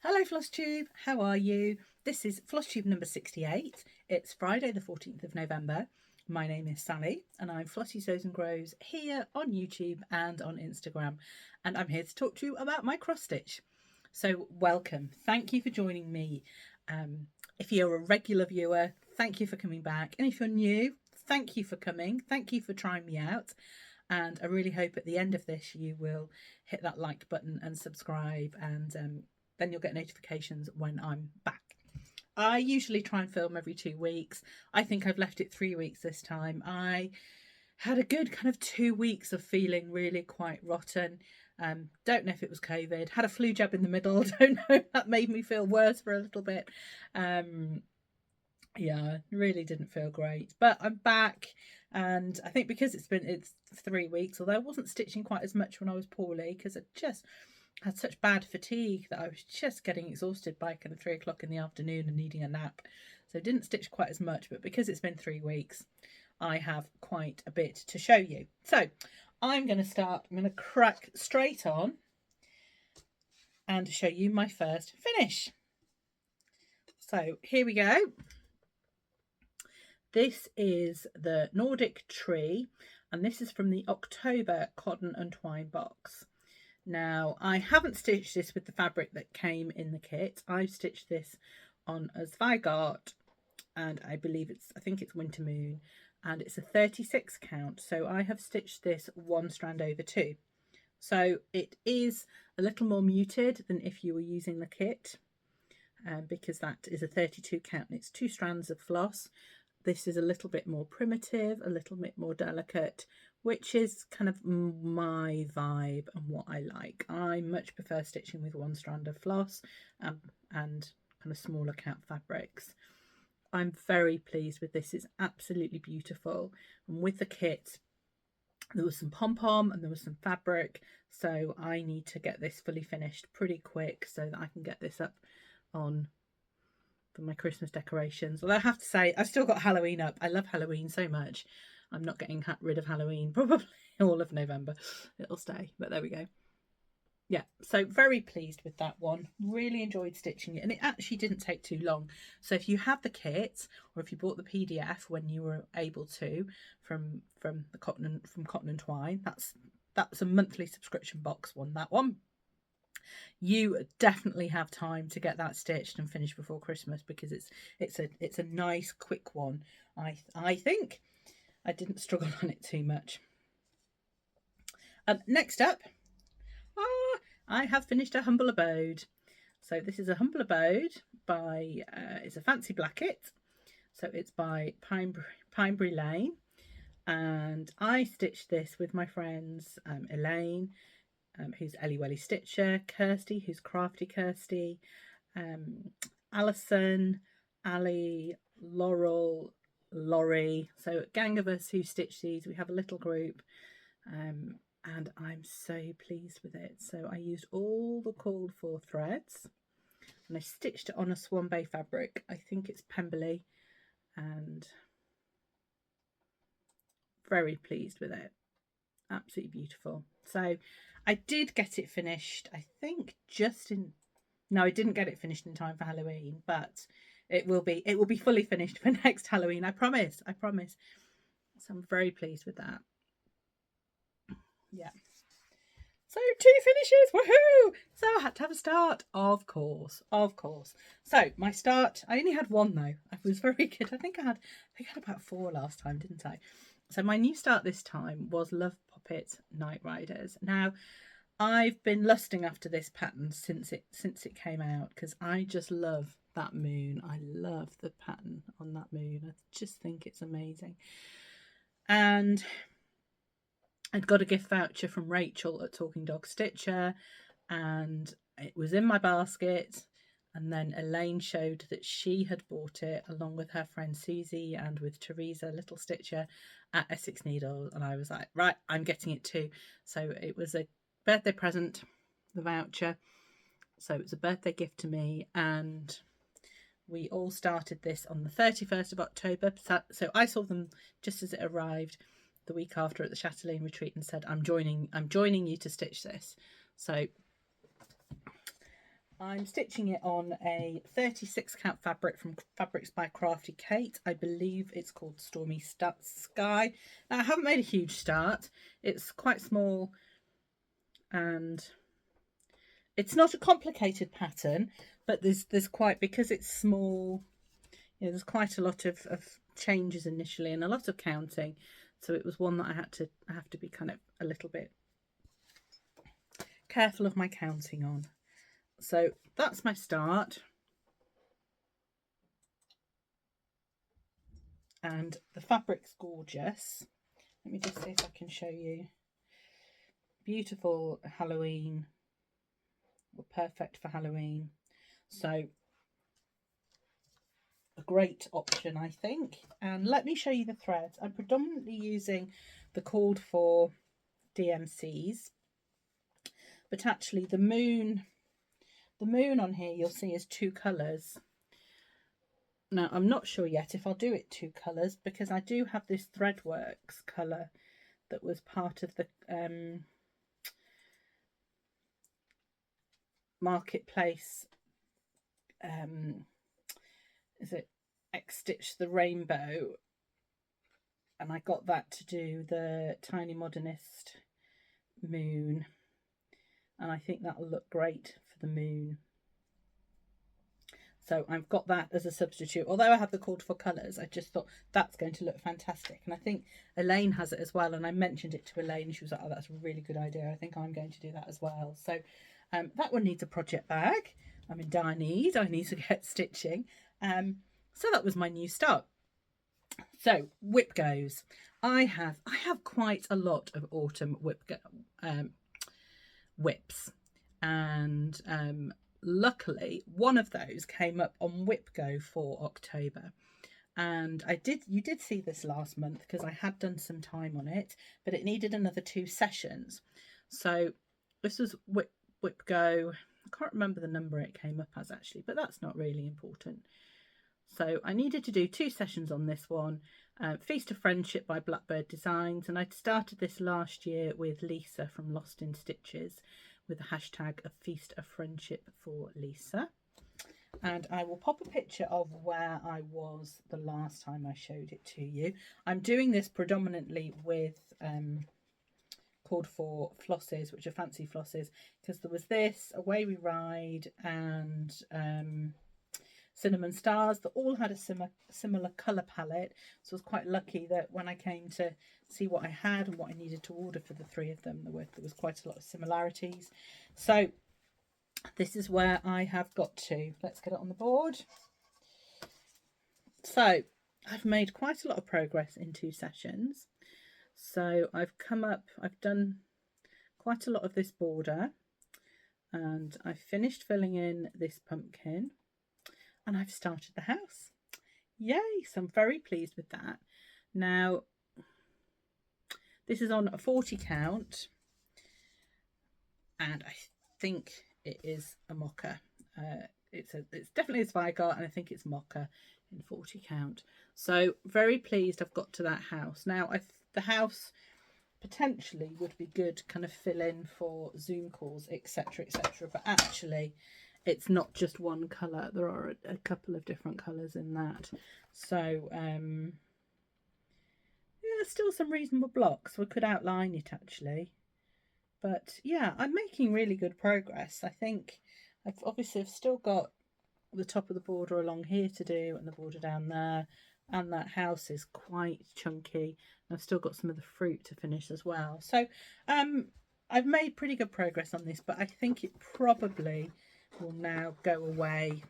Hello Flosstube, how are you? This is Flosstube number 68. It's Friday the 14th of November. My name is Sally and I'm Flossie Sews and Grows here on YouTube and on Instagram, and I'm here to talk to you about my cross stitch. So welcome, thank you for joining me. If you're a regular viewer, thank you for coming back, and if you're new, thank you for coming, thank you for trying me out. And I really hope at the end of this you will hit that like button and subscribe, and then you'll get notifications when I'm back. I usually try and film every 2 weeks. I think I've left it 3 weeks this time. I had a good kind of 2 weeks of feeling really quite rotten. Don't know if it was COVID. Had a flu jab in the middle. Don't know. That made me feel worse for a little bit. Yeah, really didn't feel great. But I'm back, and I think because it's 3 weeks, although I wasn't stitching quite as much when I was poorly, because I just had such bad fatigue that I was just getting exhausted by kind of 3 o'clock in the afternoon and needing a nap. So I didn't stitch quite as much, but because it's been 3 weeks, I have quite a bit to show you. So I'm going to crack straight on and show you my first finish. So here we go. This is the Nordic Tree, and this is from the October Cotton and Twine box. Now, I haven't stitched this with the fabric that came in the kit. I've stitched this on a Zweigart, and I think it's Winter Moon, and it's a 36 count. So I have stitched this 1 strand over 2. So it is a little more muted than if you were using the kit, because that is a 32 count and it's 2 strands of floss. This is a little bit more primitive, a little bit more delicate, which is kind of my vibe and what I like. I much prefer stitching with 1 strand of floss and kind of smaller count fabrics. I'm very pleased with this. It's absolutely beautiful. And with the kit, there was some pom-pom and there was some fabric, so I need to get this fully finished pretty quick so that I can get this up on for my Christmas decorations. Although I have to say, I've still got Halloween up. I love Halloween so much. I'm not getting rid of Halloween probably all of November. It'll stay, but there we go. Yeah, so very pleased with that one. Really enjoyed stitching it, and it actually didn't take too long. So if you have the kit, or if you bought the PDF when you were able to from Cotton and Twine, that's a monthly subscription box one. That one. You definitely have time to get that stitched and finished before Christmas, because it's a nice quick one. I think I didn't struggle on it too much. Next up, I have finished a Humble Abode. So this is a Humble Abode by it's a fancy blanket. So it's by Pinebury Lane, and I stitched this with my friends Elaine, who's Ellie Welly Stitcher, Kirsty, who's Crafty Kirsty, Alison, Ali, Laurel, Laurie. So a gang of us who stitch these. We have a little group, and I'm so pleased with it. So I used all the called for threads, and I stitched it on a Swan Bay fabric. I think it's Pemberley, and very pleased with it. Absolutely beautiful. So I did get it finished, I think I didn't get it finished in time for Halloween, but it will be fully finished for next Halloween. I promise. So I'm very pleased with that. Yeah. So 2 finishes, woohoo! So I had to have a start, of course. So my start, I only had 1 though. I was very good. I think I had about 4 last time, didn't I? So my new start this time was Love Poppet Night Riders. Now, I've been lusting after this pattern since it came out, because I just love that moon. I love the pattern on that moon. I just think it's amazing. And I'd got a gift voucher from Rachel at Talking Dog Stitcher, and it was in my basket. And then Elaine showed that she had bought it along with her friend Susie and with Teresa Little Stitcher at Essex Needles. And I was like, right, I'm getting it too. So it was a birthday present, the voucher. So it was a birthday gift to me. And we all started this on the 31st of October. So I saw them just as it arrived the week after at the Chatelaine retreat and said, I'm joining you to stitch this. So I'm stitching it on a 36 count fabric from Fabrics by Crafty Kate. I believe it's called Stormy Sky. Now, I haven't made a huge start. It's quite small and it's not a complicated pattern, but there's quite, because it's small, you know, there's quite a lot of changes initially and a lot of counting. So it was one that I have to be kind of a little bit careful of my counting on. So that's my start. And the fabric's gorgeous. Let me just see if I can show you. Beautiful Halloween. Well, perfect for Halloween. So a great option, I think. And let me show you the threads. I'm predominantly using the called for DMCs, but actually the moon on here you'll see is 2 colours. Now I'm not sure yet if I'll do it 2 colours, because I do have this Threadworks colour that was part of the marketplace. Is it X Stitch the Rainbow? And I got that to do the Tiny Modernist moon, and I think that'll look great for the moon. So I've got that as a substitute. Although I have the called for colours, I just thought that's going to look fantastic. And I think Elaine has it as well. And I mentioned it to Elaine and she was like, oh, that's a really good idea. I think I'm going to do that as well. So that one needs a project bag. I'm in dire need. I need to get stitching. So that was my new start. So Whipgos. I have quite a lot of autumn whips. And luckily, one of those came up on Whipgo for October, and you did see this last month because I had done some time on it, but it needed another 2 sessions. So this was Whipgo. I can't remember the number it came up as actually, but that's not really important. So I needed to do 2 sessions on this one. Feast of Friendship by Blackbird Designs, and I'd started this last year with Lisa from Lost in Stitches, with the hashtag of Feast of Friendship for Lisa. And I will pop a picture of where I was the last time I showed it to you. I'm doing this predominantly with called for flosses, which are fancy flosses, because there was this, Away We Ride, and Cinnamon Stars that all had a similar colour palette. So I was quite lucky that when I came to see what I had and what I needed to order for the 3 of them, there was quite a lot of similarities. So this is where I have got to. Let's get it on the board. So I've made quite a lot of progress in 2 sessions. So I've done quite a lot of this border, and I've finished filling in this pumpkin, and I've started the house. Yay! So I'm very pleased with that. Now, this is on a 40 count, and I think it is a mocha. It's definitely a Zweigart, and I think it's mocha in 40 count. So very pleased I've got to that house. Now, the house potentially would be good kind of fill in for Zoom calls, etc., etc. But actually, it's not just one colour. There are a couple of different colours in that. So, yeah, still some reasonable blocks. We could outline it actually. But yeah, I'm making really good progress. I think I've still got the top of the border along here to do, and the border down there. And that house is quite chunky. I've still got some of the fruit to finish as well. So I've made pretty good progress on this, but I think it probably will now go away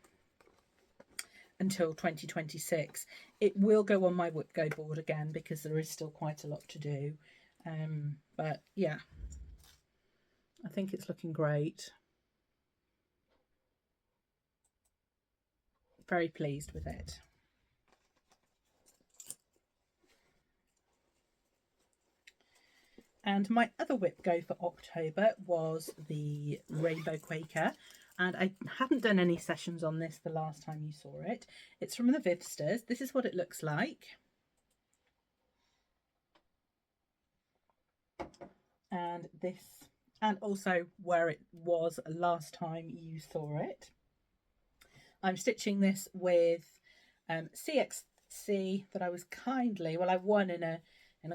until 2026. It will go on my Whipgo board again because there is still quite a lot to do. But yeah, I think it's looking great. Very pleased with it. And my other Whipgo for October was the Rainbow Quaker. And I hadn't done any sessions on this the last time you saw it. It's from the Vivsters. This is what it looks like. And this and also where it was last time you saw it. I'm stitching this with CXC that I was kindly, well, I won in a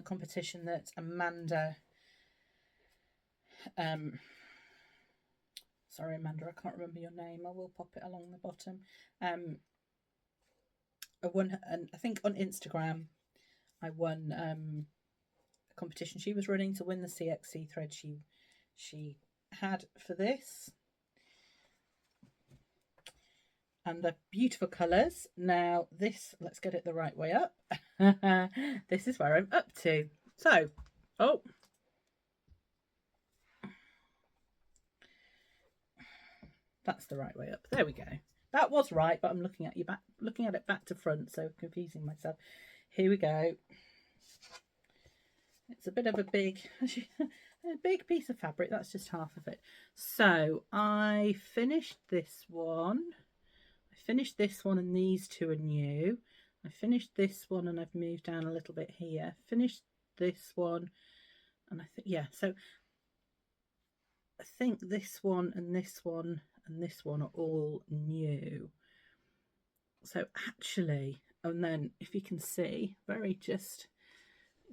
competition that Amanda, sorry Amanda, I can't remember your name, I will pop it along the bottom. I won, and I think on Instagram I won a competition she was running to win the CXC thread she had for this. And the beautiful colours. Now this, let's get it the right way up. This is where I'm up to. So, oh, that's the right way up. There we go. That was right, but I'm looking at it back to front, so confusing myself. Here we go. It's a bit of a big piece of fabric. That's just half of it. So I finished this one. Finished this one, and these two are new. I finished this one and I've moved down a little bit here. Finished this one, and I think, yeah, so I think this one and this one and this one are all new. So actually, and then if you can see, you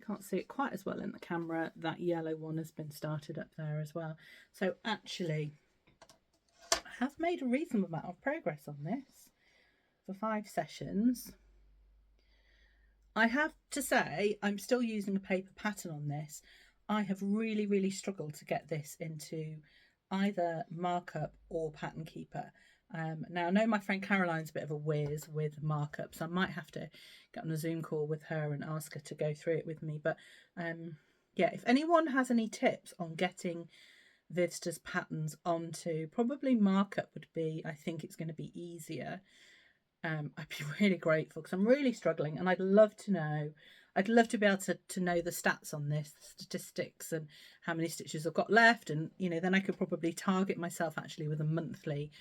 can't see it quite as well in the camera, that yellow one has been started up there as well. So actually, I have made a reasonable amount of progress on this for 5 sessions. I have to say, I'm still using a paper pattern on this. I have really struggled to get this into either markup or pattern keeper. Now I know my friend Caroline's a bit of a whiz with markup, so I might have to get on a Zoom call with her and ask her to go through it with me. But yeah, if anyone has any tips on getting Vivsta's patterns onto, probably markup would be, I think it's going to be easier. I'd be really grateful, because I'm really struggling, and I'd love to be able to know the stats on this, the statistics, and how many stitches I've got left, and then I could probably target myself actually with a monthly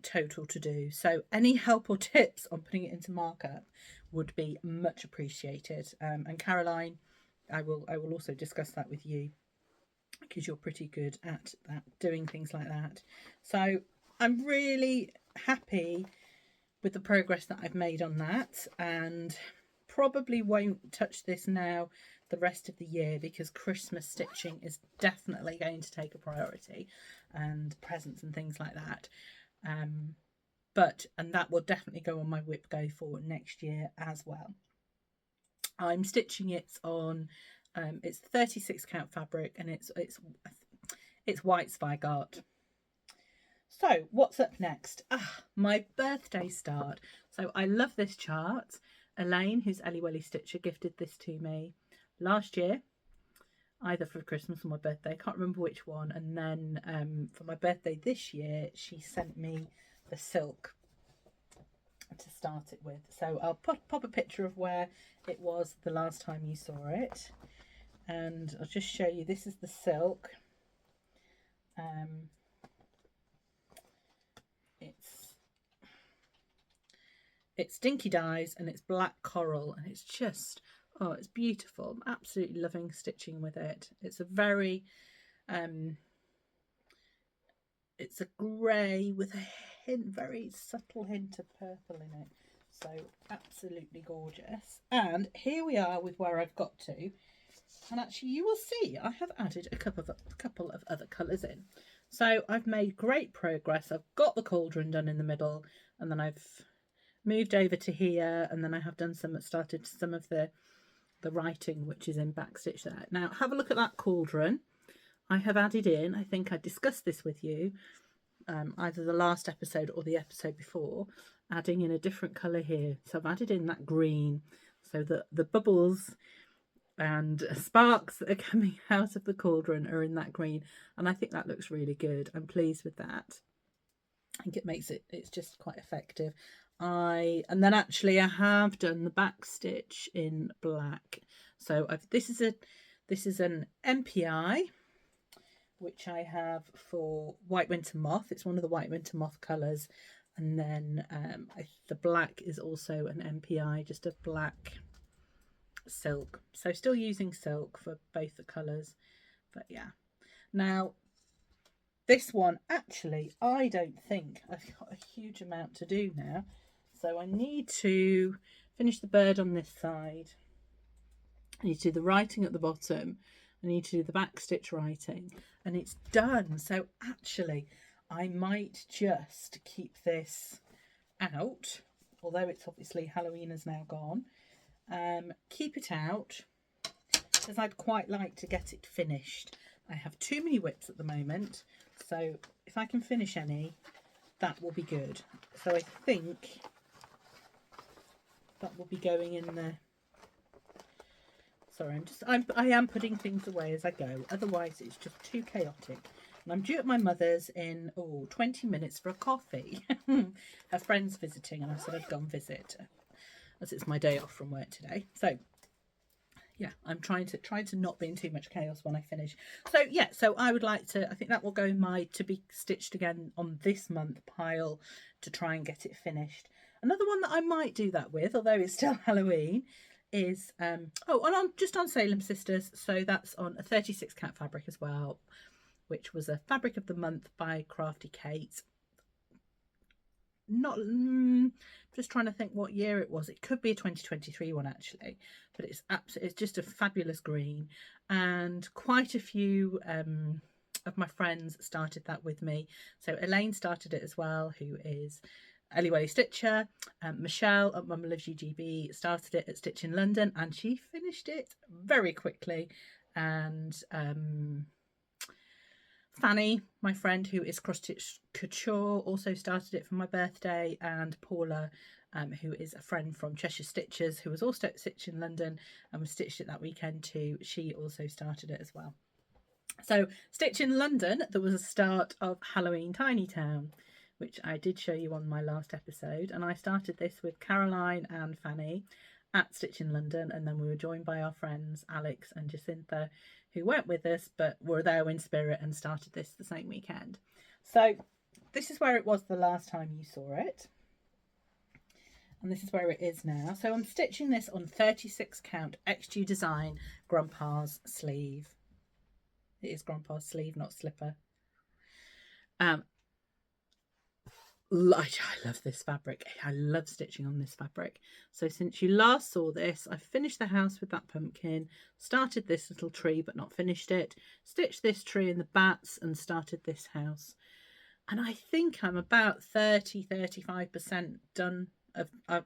total to do. So any help or tips on putting it into markup would be much appreciated. And Caroline, I will also discuss that with you, because you're pretty good at that, doing things like that. So I'm really happy with the progress that I've made on that, and probably won't touch this now the rest of the year, because Christmas stitching is definitely going to take a priority, and presents and things like that. And that will definitely go on my Whipgo for next year as well. I'm stitching it on it's 36 count fabric, and it's white Zweigart. So what's up next? My birthday start. So I love this chart. Elaine, who's Ellie Welly Stitcher, gifted this to me last year, either for Christmas or my birthday, I can't remember which one. And then for my birthday this year, she sent me the silk to start it with. So I'll pop a picture of where it was the last time you saw it, and I'll just show you. This is the silk. It's Dinky Dyes, and it's black coral, and it's just, oh, it's beautiful. I'm absolutely loving stitching with it. It's a very it's a grey with a very subtle hint of purple in it. So absolutely gorgeous. And here we are with where I've got to. And actually you will see I have added a couple of other colours in. So I've made great progress. I've got the cauldron done in the middle, and then I've moved over to here, and then I have done started some of the writing, which is in backstitch there. Now have a look at that cauldron. I have added in, I think I discussed this with you, either the last episode or the episode before, adding in a different colour here. So I've added in that green, so that the bubbles and sparks that are coming out of the cauldron are in that green, and I think that looks really good. I'm pleased with that. I think it makes it's just quite effective. And then actually I have done the back stitch in black. So this is an MPI, which I have for White Winter Moth. It's one of the White Winter Moth colours. And then the black is also an MPI, just a black silk. So still using silk for both the colours. But yeah. Now, this one, actually, I don't think I've got a huge amount to do now. So I need to finish the bird on this side. I need to do the writing at the bottom. I need to do the back stitch writing, and it's done. So actually, I might just keep this out, although it's obviously Halloween is now gone. Keep it out because I'd quite like to get it finished. I have too many whips at the moment, so if I can finish any, that will be good. So I think that will be going in the... Sorry, I am putting things away as I go. Otherwise, it's just too chaotic. And I'm due at my mother's in 20 minutes for a coffee. Her friend's visiting, and I said I'd go and visit, as it's my day off from work today. So yeah, I'm trying to not be in too much chaos when I finish. So yeah, so I would like to. I think that will go in my to be stitched again on this month pile to try and get it finished. Another one that I might do that with, although it's still Halloween, is just on Salem Sisters. So that's on a 36 count fabric as well, which was a fabric of the month by Crafty Kate. Just trying to think what year it was. It could be a 2023 one actually, but it's just a fabulous green, and quite a few of my friends started that with me. So Elaine started it as well, who is Ellie Welly Stitcher. Michelle at Mum Loves UGB started it at Stitch in London, and she finished it very quickly. And Fanny, my friend who is Cross Stitch Couture, also started it for my birthday, and Paula, who is a friend from Cheshire Stitchers, who was also at Stitch in London and was stitched it that weekend too, she also started it as well. So Stitch in London, there was a start of Halloween Tiny Town, which I did show you on my last episode, and I started this with Caroline and Fanny at Stitch in London, and then we were joined by our friends Alex and Jacintha, who weren't with us but were there in spirit and started this the same weekend. So this is where it was the last time you saw it, and this is where it is now. So I'm stitching this on 36 count XG Design Grandpa's sleeve. It is Grandpa's sleeve, not slipper. I love this fabric. I love stitching on this fabric. So since you last saw this, I finished the house with that pumpkin, started this little tree but not finished it, stitched this tree and the bats, and started this house. And I think I'm about 30-35% done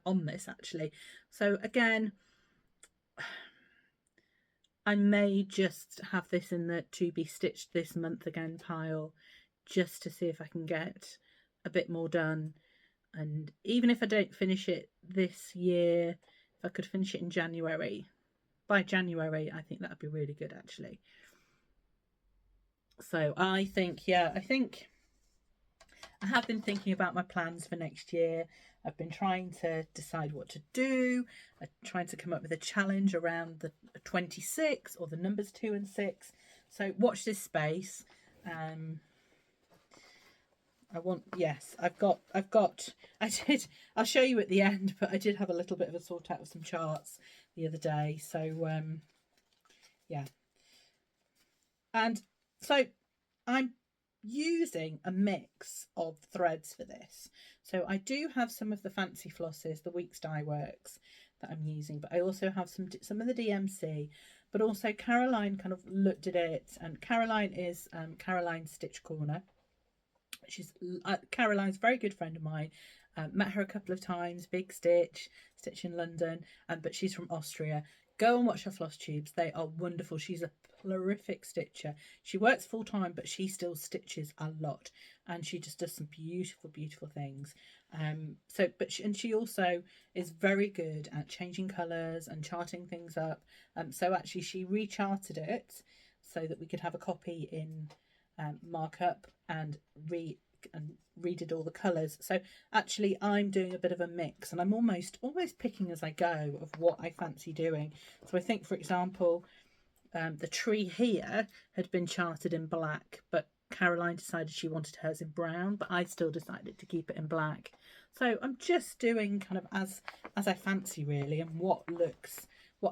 on this actually. So again, I may just have this in the to be stitched this month again pile, just to see if I can get a bit more done. And even if I don't finish it this year, if I could finish it in January, by January, I think that would be really good actually. So I think I have been thinking about my plans for next year. I've been trying to decide what to do. I'm trying to come up with a challenge around the 26 or the numbers 2 and 6. So watch this space. I'll show you at the end, but I did have a little bit of a sort out of some charts the other day. So yeah. And so I'm using a mix of threads for this. So I do have some of the fancy flosses, the Weeks Dye Works that I'm using, but I also have some of the DMC, but also Caroline kind of looked at it, and Caroline is Caroline's Stitch Corner. She's Caroline's a very good friend of mine. Met her a couple of times, Big Stitch in London, but she's from Austria. Go and watch her floss tubes. They are wonderful. She's a prolific stitcher. She works full time, but she still stitches a lot, and she just does some beautiful, beautiful things. She also is very good at changing colours and charting things up. So actually, she recharted it so that we could have a copy in markup and redid all the colours. So actually I'm doing a bit of a mix, and I'm almost picking as I go of what I fancy doing. So I think, for example, the tree here had been charted in black, but Caroline decided she wanted hers in brown, but I still decided to keep it in black. So I'm just doing kind of as I fancy really, and what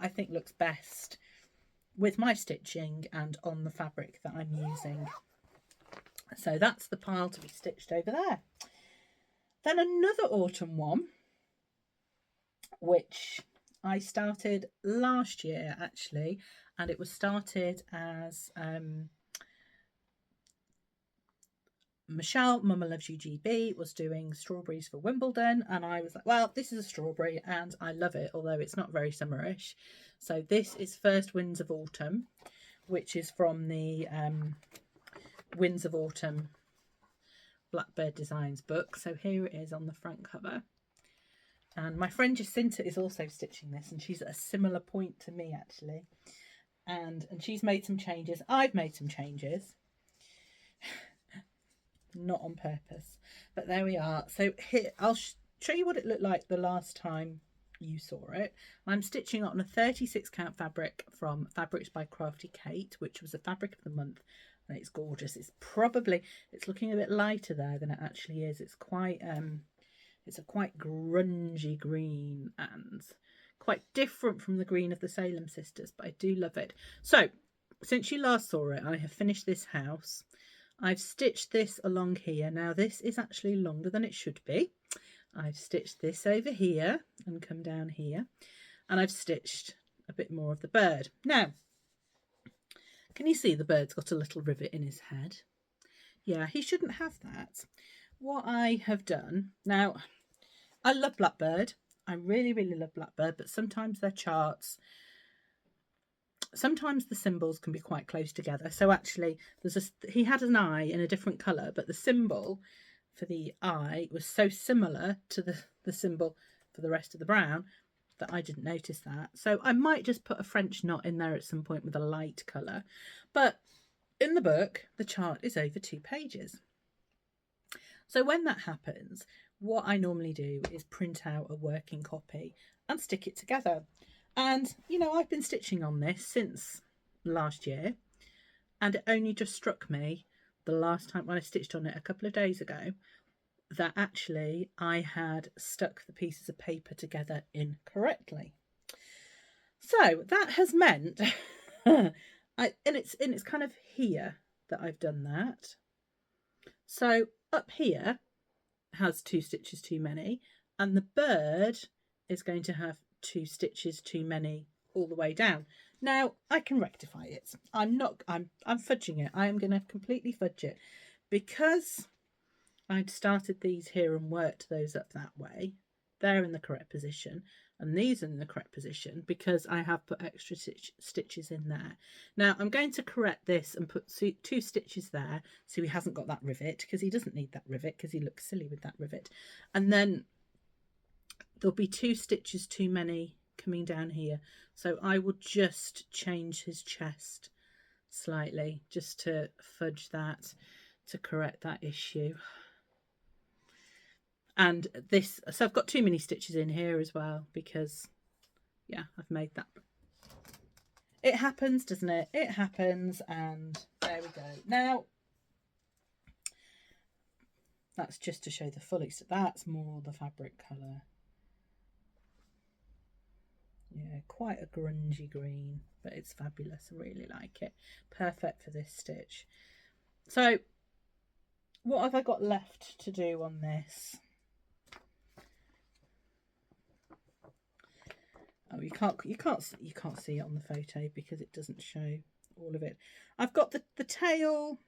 I think looks best with my stitching and on the fabric that I'm using. So that's the pile to be stitched over there. Then another autumn one, which I started last year actually, and it was started as Michelle, Mama Loves You GB, was doing strawberries for Wimbledon, and I was like, well, this is a strawberry and I love it, although it's not very summerish. So this is First Winds of Autumn, which is from the Winds of Autumn Blackbird Designs book. So here it is on the front cover. And my friend Jacinta is also stitching this, and she's at a similar point to me actually. And she's made some changes. I've made some changes. Not on purpose, but there we are. So here, I'll show you what it looked like the last time you saw it. I'm stitching it on a 36 count fabric from Fabrics by Crafty Kate, which was a fabric of the month, and it's gorgeous. It's looking a bit lighter there than it actually is. It's quite it's a quite grungy green and quite different from the green of the Salem Sisters, but I do love it. So since you last saw it, I have finished this house. I've stitched this along here. Now this is actually longer than it should be. I've stitched this over here and come down here, and I've stitched a bit more of the bird. Now, can you see the bird's got a little rivet in his head? Yeah, he shouldn't have that. What I have done, now I love Blackbird. I really, really love Blackbird, but sometimes their charts, sometimes the symbols can be quite close together. So actually he had an eye in a different colour, but the symbol for the eye was so similar to the symbol for the rest of the brown that I didn't notice that. So I might just put a French knot in there at some point with a light colour. But in the book, the chart is over 2 pages. So when that happens, what I normally do is print out a working copy and stick it together. And, you know, I've been stitching on this since last year, and it only just struck me the last time when I stitched on it a couple of days ago that actually I had stuck the pieces of paper together incorrectly. So that has meant, and it's kind of here that I've done that. So up here has 2 stitches too many, and the bird is going to have 2 stitches too many all the way down. Now I can rectify it. I'm fudging it. I am going to completely fudge it because I'd started these here and worked those up that way. They're in the correct position, and these are in the correct position because I have put extra stitches in there. Now I'm going to correct this and put 2 stitches there so he hasn't got that rivet, because he doesn't need that rivet because he looks silly with that rivet. And then there'll be 2 stitches too many coming down here, so I will just change his chest slightly just to fudge that, to correct that issue. And this, so I've got too many stitches in here as well because, yeah, I've made that. It happens, doesn't it? It happens, and there we go. Now that's just to show the fully, so that's more the fabric colour. Yeah, quite a grungy green, but it's fabulous. I really like it. Perfect for this stitch. So what have I got left to do on this? Oh, you can't see it on the photo because it doesn't show all of it. I've got the tail.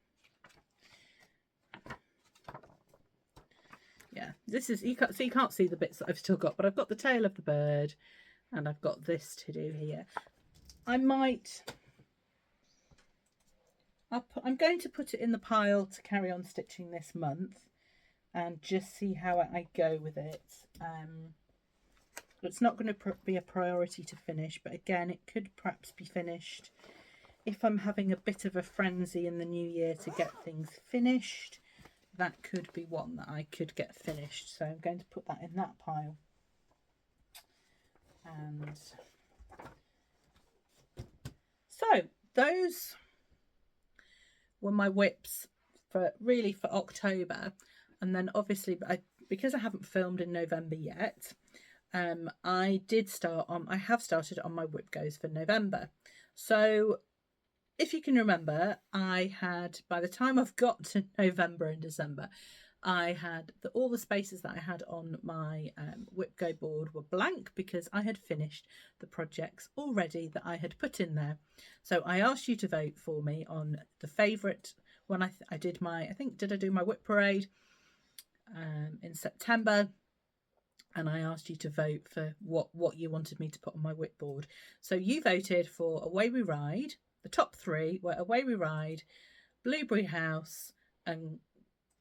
Yeah, this is, you can't see the bits that I've still got, but I've got the tail of the bird. And I've got this to do here. I'm going to put it in the pile to carry on stitching this month and just see how I go with it. It's not going to be a priority to finish, but again, it could perhaps be finished. If I'm having a bit of a frenzy in the new year to get things finished, that could be one that I could get finished. So I'm going to put that in that pile. And so those were my whips for October. And then obviously because I haven't filmed in November yet, I have started on my Whipgos for November. So if you can remember, I had, by the time I've got to November and December, I had all the spaces that I had on my Whipgo board were blank because I had finished the projects already that I had put in there. So I asked you to vote for me on the favourite one. I did I do my Whip Parade in September, and I asked you to vote for what you wanted me to put on my whip board. So you voted for Away We Ride. The top three were Away We Ride, Blueberry House, and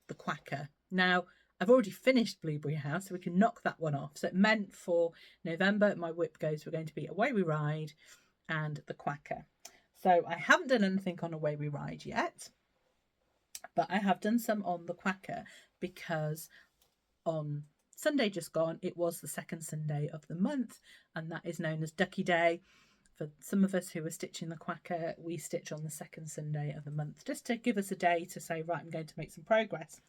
the Quacker. Now, I've already finished Blueberry House, so we can knock that one off. So it meant for November, my whip goes were going to be Away We Ride and the Quacker. So I haven't done anything on Away We Ride yet, but I have done some on the Quacker because on Sunday just gone, it was the second Sunday of the month, and that is known as Ducky Day. For some of us who are stitching the Quacker, we stitch on the second Sunday of the month, just to give us a day to say, right, I'm going to make some progress.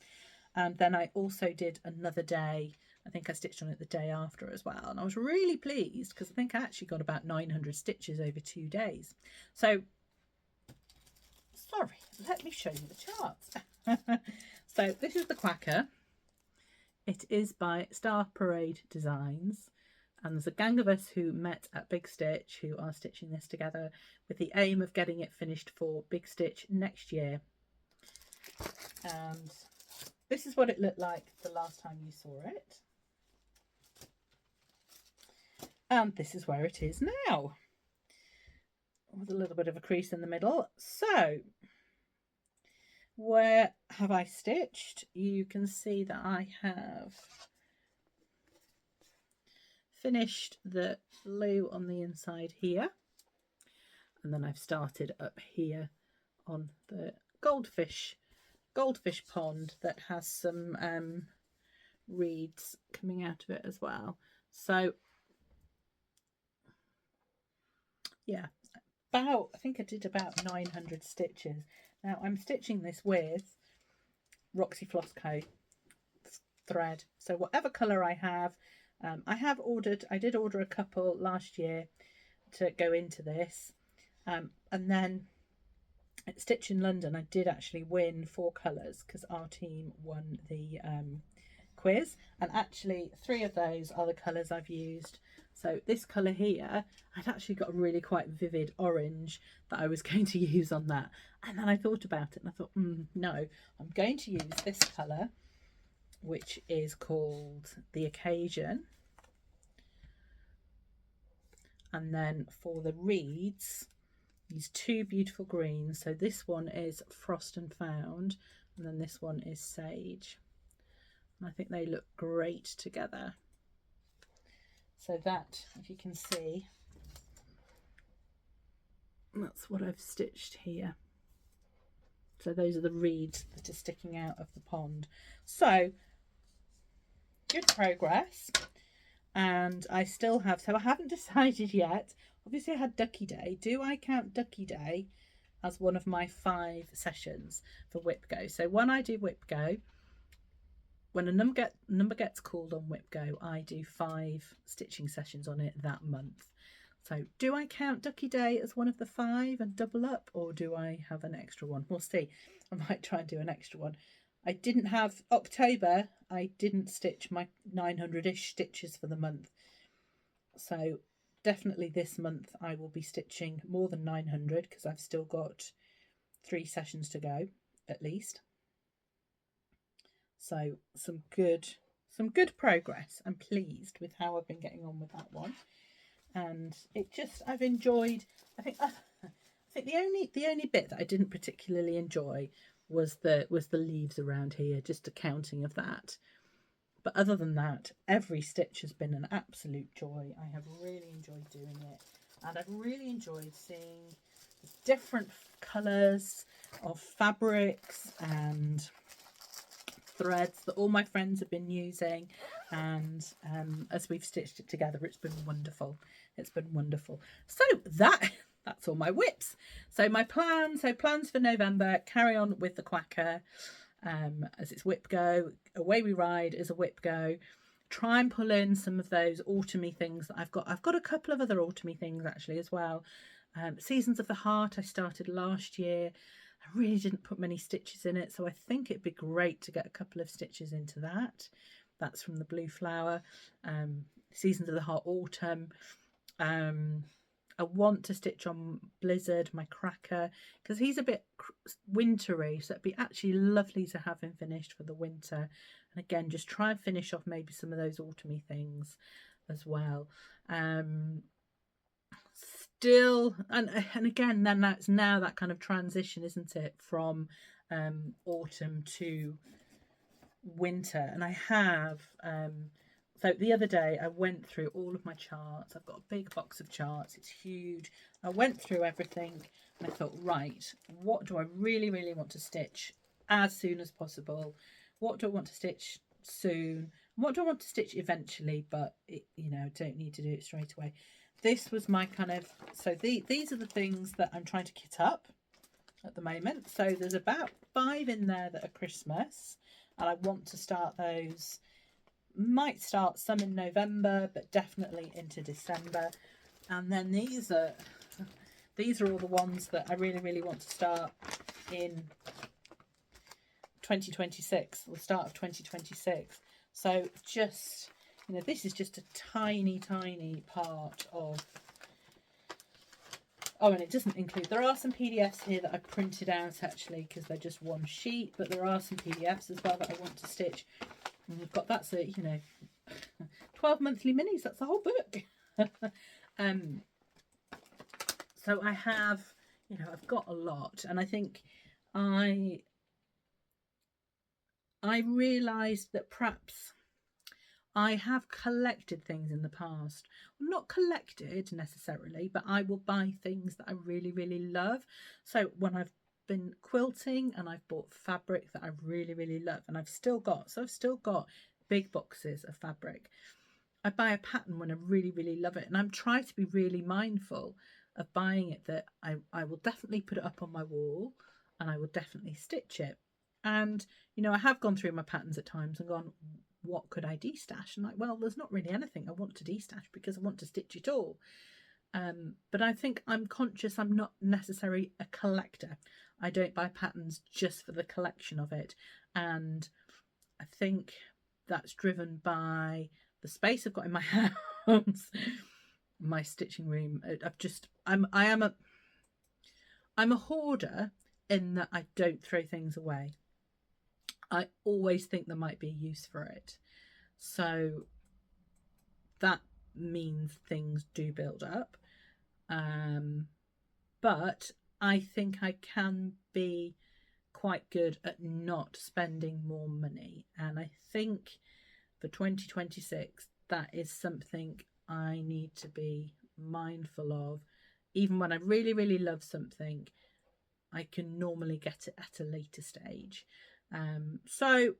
And then I also did another day. I think I stitched on it the day after as well. And I was really pleased because I think I actually got about 900 stitches over 2 days. So, sorry, let me show you the charts. So this is the Quacker. It is by Star Parade Designs. And there's a gang of us who met at Big Stitch who are stitching this together with the aim of getting it finished for Big Stitch next year. And this is what it looked like the last time you saw it. And this is where it is now, with a little bit of a crease in the middle. So, where have I stitched? You can see that I have finished the blue on the inside here, and then I've started up here on the goldfish pond that has some reeds coming out of it as well. So yeah, I think I did about 900 stitches. Now I'm stitching this with Roxy Flosco thread, so whatever colour I have. I did order a couple last year to go into this, and then at Stitch in London I did actually win 4 colours because our team won the quiz, and actually 3 of those are the colours I've used. So this colour here, I'd actually got a really quite vivid orange that I was going to use on that, and then I thought about it and I thought, no, I'm going to use this colour, which is called The Occasion. And then for the reeds, these 2 beautiful greens. So this one is Frost and Found, and then this one is Sage. And I think they look great together. So that, if you can see, that's what I've stitched here. So those are the reeds that are sticking out of the pond. So good progress. And I still have, so I haven't decided yet. Obviously I had Ducky Day. Do I count Ducky Day as one of my 5 sessions for Whipgo? So when I do Whipgo, when a number gets called on Whipgo, I do 5 stitching sessions on it that month. So do I count Ducky Day as one of the 5 and double up, or do I have an extra one? We'll see. I might try and do an extra one. I didn't have October, I didn't stitch my 900-ish stitches for the month. So definitely this month I will be stitching more than 900 because I've still got 3 sessions to go at least. So some good progress. I'm pleased with how I've been getting on with that one. And I've enjoyed, I think the only bit that I didn't particularly enjoy was the leaves around here, just a counting of that. But other than that, every stitch has been an absolute joy. I have really enjoyed doing it, and I've really enjoyed seeing the different colours of fabrics and threads that all my friends have been using, and as we've stitched it together, it's been wonderful. It's been wonderful. So that's all my whips. So my plans for November, carry on with the Quacker as it's Whipgo. Away We Ride is a Whipgo. Try and pull in some of those autumny things that I've got. I've got a couple of other autumny things actually as well. Seasons of the Heart I started last year. I really didn't put many stitches in it, so I think it'd be great to get a couple of stitches into that. That's from the Blue Flower. Seasons of the Heart Autumn. I want to stitch on Blizzard, my cracker, because he's a bit wintry, so it'd be actually lovely to have him finished for the winter. And again, just try and finish off maybe some of those autumny things as well. Still, and again, then that's now that kind of transition, isn't it, from autumn to winter. And I have so the other day I went through all of my charts. I've got a big box of charts, it's huge. I went through everything and I thought, right, what do I really want to stitch as soon as possible? What do I want to stitch soon? What do I want to stitch eventually, but you know, don't need to do it straight away. This was my kind of, so these are the things that I'm trying to kit up at the moment. So there's about 5 in there that are Christmas, and I want to start those. Might start some in November, but definitely into December. And then these are all the ones that I really want to start in 2026, or the start of 2026. So just, you know, this is just a tiny part of, oh, and it doesn't include, there are some PDFs here that I printed out actually, because they're just one sheet, but there are some PDFs as well that I want to stitch. And we've got, that's a, you know, 12 monthly minis, that's a whole book. So I have, you know, I've got a lot, and I think I realised that perhaps I have collected things in the past. Well, not collected necessarily, but I will buy things that I really love. So when I've been quilting and I've bought fabric that I really love, and I've still got big boxes of fabric. I buy a pattern when I really love it, and I'm trying to be really mindful of buying it that I will definitely put it up on my wall, and I will definitely stitch it. And you know, I have gone through my patterns at times and gone, what could I destash? And like, well, there's not really anything I want to destash because I want to stitch it all. But I think I'm conscious I'm not necessarily a collector. I don't buy patterns just for the collection of it. And I think that's driven by the space I've got in my house, my stitching room. I'm a hoarder in that I don't throw things away. I always think there might be a use for it. So that means things do build up. But I think I can be quite good at not spending more money. And I think for 2026, that is something I need to be mindful of. Even when I really love something, I can normally get it at a later stage. So,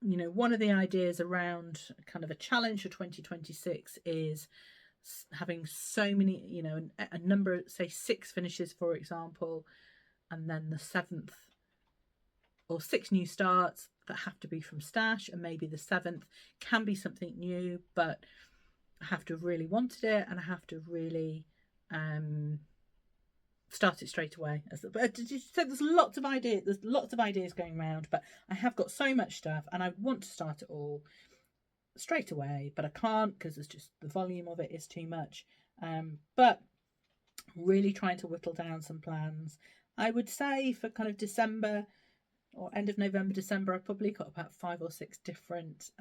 you know, one of the ideas around kind of a challenge for 2026 is having so many, you know, a number, say 6 finishes, for example, and then the 7th, or 6 new starts that have to be from stash, and maybe the 7th can be something new, but I have to have really wanted it, and I have to really start it straight away. So there's lots of ideas. There's lots of ideas going around, but I have got so much stuff, and I want to start it all straight away, but I can't because it's just the volume of it is too much. But really trying to whittle down some plans. I would say for kind of December or end of November, December, I've probably got about 5 or 6 different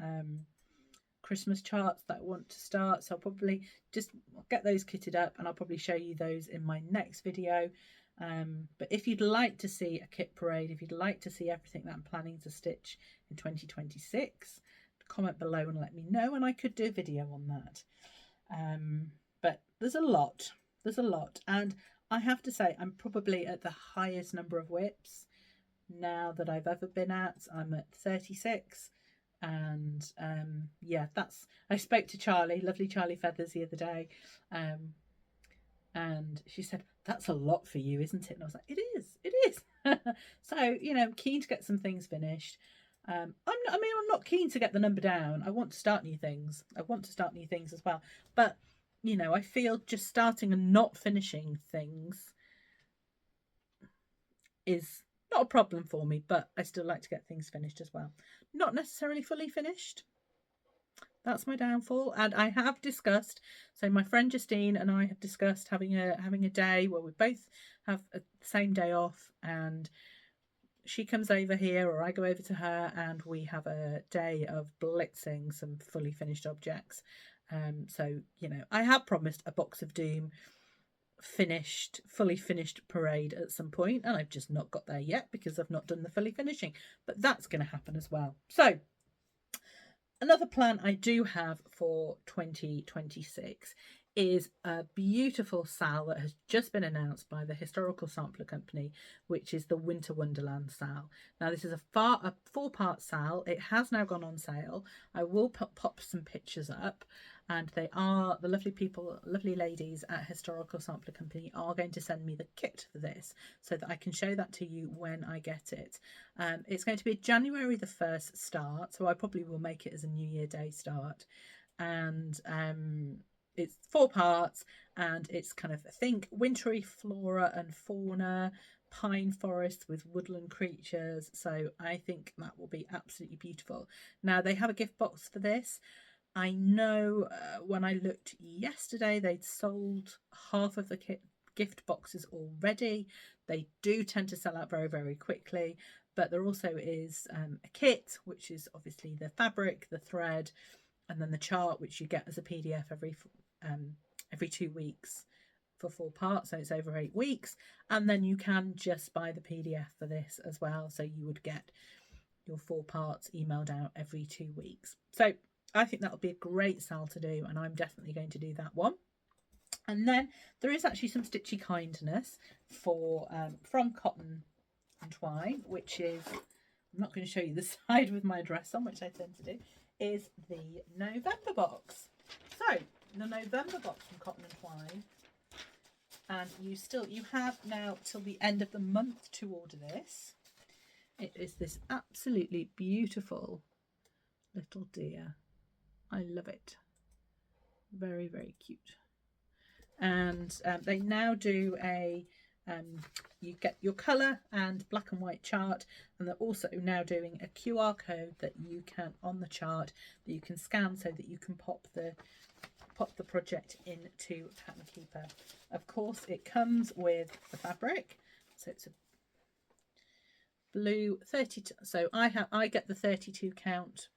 Christmas charts that I want to start. So I'll probably just get those kitted up, and I'll probably show you those in my next video. But if you'd like to see a kit parade, if you'd like to see everything that I'm planning to stitch in 2026, comment below and let me know, and I could do a video on that. But there's a lot, and I have to say I'm probably at the highest number of whips now that I've ever been at. I'm at 36, and yeah, that's, I spoke to Charlie, lovely Charlie Feathers, the other day, and she said, that's a lot for you, isn't it? And I was like, it is. So, you know, I'm keen to get some things finished. I'm not keen to get the number down. I want to start new things. I want to start new things as well. But you know, I feel just starting and not finishing things is not a problem for me, but I still like to get things finished as well. Not necessarily fully finished. That's my downfall. And I have discussed, so my friend Justine and I have discussed having a day where we both have the same day off, and she comes over here or I go over to her, and we have a day of blitzing some fully finished objects. So, you know, I have promised a box of Doom fully finished parade at some point, and I've just not got there yet because I've not done the fully finishing, but that's going to happen as well. So another plan I do have for 2026 is a beautiful sal that has just been announced by the Historical Sampler Company, which is the Winter Wonderland sal. Now, this is a 4-part sal. It has now gone on sale. I will pop some pictures up, and they are, the lovely ladies at Historical Sampler Company are going to send me the kit for this so that I can show that to you when I get it. It's going to be January the 1st start, so I probably will make it as a New Year Day start. And it's 4 parts, and it's kind of, think wintry flora and fauna, pine forest with woodland creatures. So I think that will be absolutely beautiful. Now, they have a gift box for this. I know when I looked yesterday, they'd sold half of the gift boxes already. They do tend to sell out very, very quickly, but there also is a kit, which is obviously the fabric, the thread, and then the chart, which you get as a PDF every 2 weeks for 4 parts, so it's over 8 weeks. And then you can just buy the PDF for this as well, so you would get your 4 parts emailed out every 2 weeks. So I think that would be a great sale to do, and I'm definitely going to do that one. And then there is actually some Stitchy Kindness for from Cotton and Twine, which is, I'm not going to show you the side with my address on, which I tend to do, is the November box. So the November box from Cotton and Twine, and you have now till the end of the month to order this. It is this absolutely beautiful little deer. I love it. Very, very cute. And they now do a you get your colour and black and white chart, and they're also now doing a QR code that you can, on the chart, that you can scan so that you can pop the project into Pattern Keeper. Of course, it comes with the fabric, so it's a blue 32. So I get the 32 count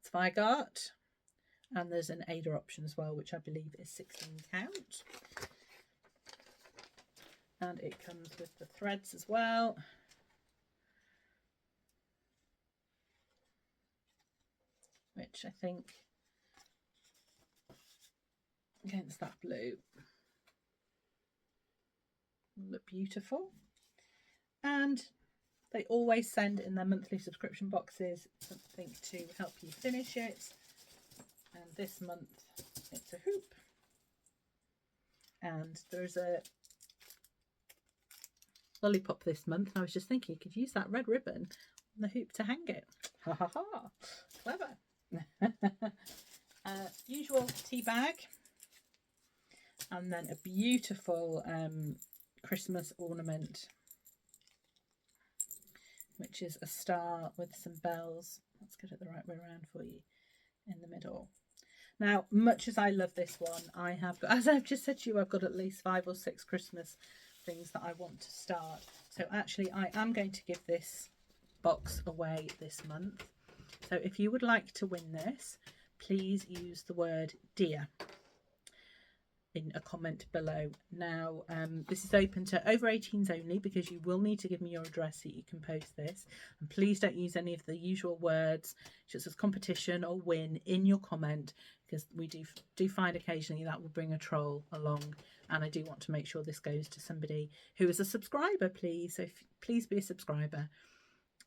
Zweigart, and there's an Ada option as well, which I believe is 16 count. And it comes with the threads as well. Which I think, against that blue, look beautiful. And they always send in their monthly subscription boxes something to help you finish it. And this month it's a hoop. And there's a lollipop this month. And I was just thinking you could use that red ribbon on the hoop to hang it. Ha ha ha. Clever. Usual tea bag. And then a beautiful Christmas ornament, which is a star with some bells. Let's get it the right way around for you, in the middle. Now, much as I love this one, I have got, as I've just said to you, I've got at least 5 or 6 Christmas things that I want to start. So actually, I am going to give this box away this month. So if you would like to win this, please use the word dear in a comment below. Now, this is open to over 18s only, because you will need to give me your address so you can post this. And please don't use any of the usual words, just as competition or win, in your comment, because we do find occasionally that will bring a troll along. And I do want to make sure this goes to somebody who is a subscriber, please. So please be a subscriber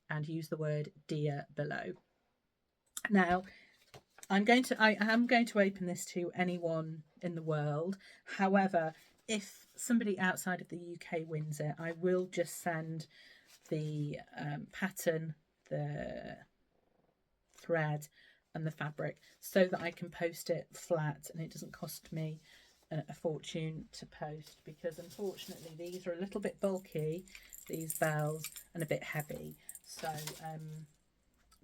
and use the word dear below. Now, I am going to open this to anyone in the world. However, if somebody outside of the UK wins it, I will just send the pattern, the thread, and the fabric, so that I can post it flat and it doesn't cost me a fortune to post, because unfortunately these are a little bit bulky, these bells, and a bit heavy, so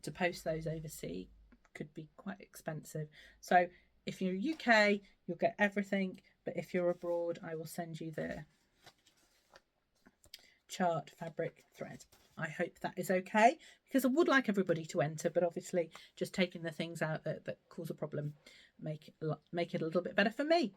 to post those overseas could be quite expensive. So if you're UK, you'll get everything, but if you're abroad, I will send you the chart fabric thread. I hope that is okay, because I would like everybody to enter, but obviously just taking the things out that cause a problem make it a little bit better for me.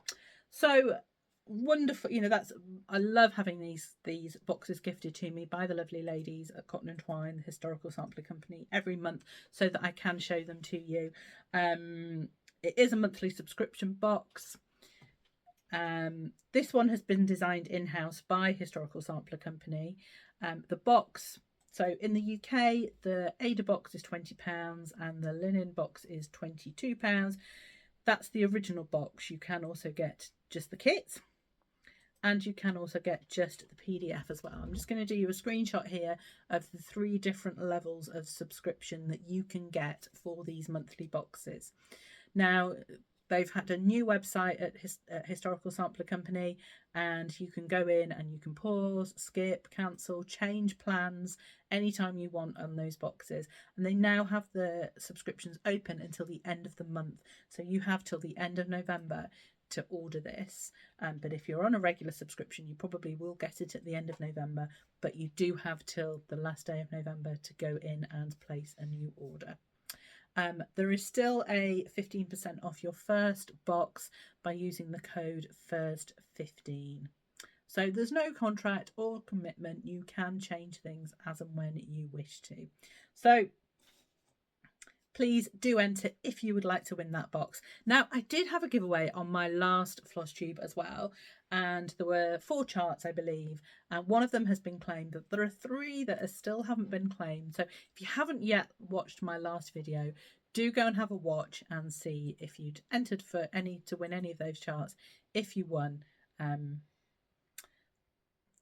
So wonderful, you know, that's, I love having these boxes gifted to me by the lovely ladies at Cotton and Twine, the historical sampler company, every month, so that I can show them to you. It is a monthly subscription box. This one has been designed in-house by Historical Sampler Company. The box, so in the UK, the Ada box is £20 and the linen box is £22. That's the original box. You can also get just the kit, and you can also get just the PDF as well. I'm just going to do you a screenshot here of the 3 different levels of subscription that you can get for these monthly boxes. Now, they've had a new website at Historical Sampler Company, and you can go in and you can pause, skip, cancel, change plans anytime you want on those boxes. And they now have the subscriptions open until the end of the month. So you have till the end of November to order this. But if you're on a regular subscription, you probably will get it at the end of November. But you do have till the last day of November to go in and place a new order. There is still a 15% off your first box by using the code FIRST15. So there's no contract or commitment. You can change things as and when you wish to. So please do enter if you would like to win that box. Now, I did have a giveaway on my last Flosstube as well, and there were 4 charts, I believe, and one of them has been claimed, but there are 3 that still haven't been claimed. So if you haven't yet watched my last video, do go and have a watch and see if you'd entered for to win any of those charts. If you won,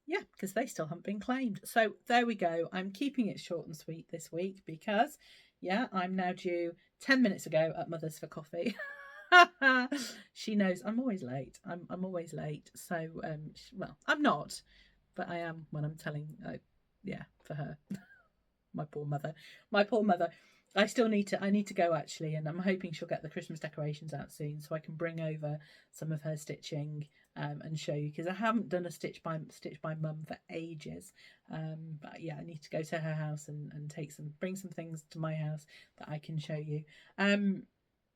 yeah, because they still haven't been claimed. So there we go. I'm keeping it short and sweet this week because, yeah, I'm now due 10 minutes ago at Mother's for coffee. She knows I'm always late. I'm always late. So, well, I'm not, but I am when I'm telling, yeah, for her. My poor mother. My poor mother. I need to go actually, and I'm hoping she'll get the Christmas decorations out soon so I can bring over some of her stitching and show you, because I haven't done a stitch by mum for ages. But yeah, I need to go to her house and bring some things to my house that I can show you.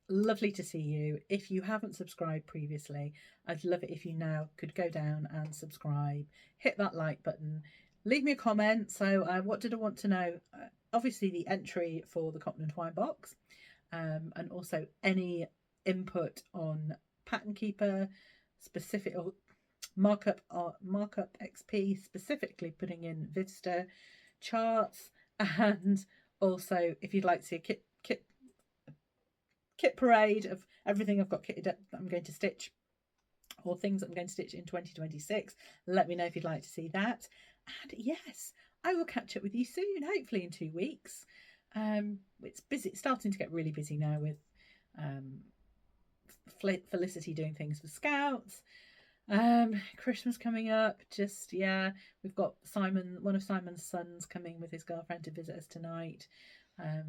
Lovely to see you. If you haven't subscribed previously, I'd love it if you now could go down and subscribe, hit that like button, leave me a comment. So what did I want to know? Obviously the entry for the Cotton and Twine box, and also any input on Pattern Keeper, specific or markup XP, specifically putting in Vista charts, and also if you'd like to see a kit parade of everything I've got kitted up that I'm going to stitch, or things that I'm going to stitch in 2026, let me know if you'd like to see that. And yes, I will catch up with you soon, hopefully in 2 weeks. It's busy, it's starting to get really busy now with Felicity doing things for Scouts, Christmas coming up. Just, yeah, we've got Simon, one of Simon's sons, coming with his girlfriend to visit us tonight,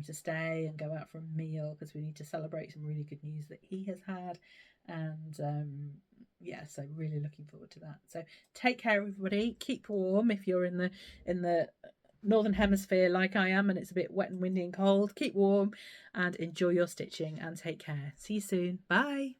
to stay and go out for a meal, because we need to celebrate some really good news that he has had. And yeah, so really looking forward to that. So take care, everybody. Keep warm if you're in the northern hemisphere like I am and it's a bit wet and windy and cold. Keep warm and enjoy your stitching, and take care. See you soon. Bye.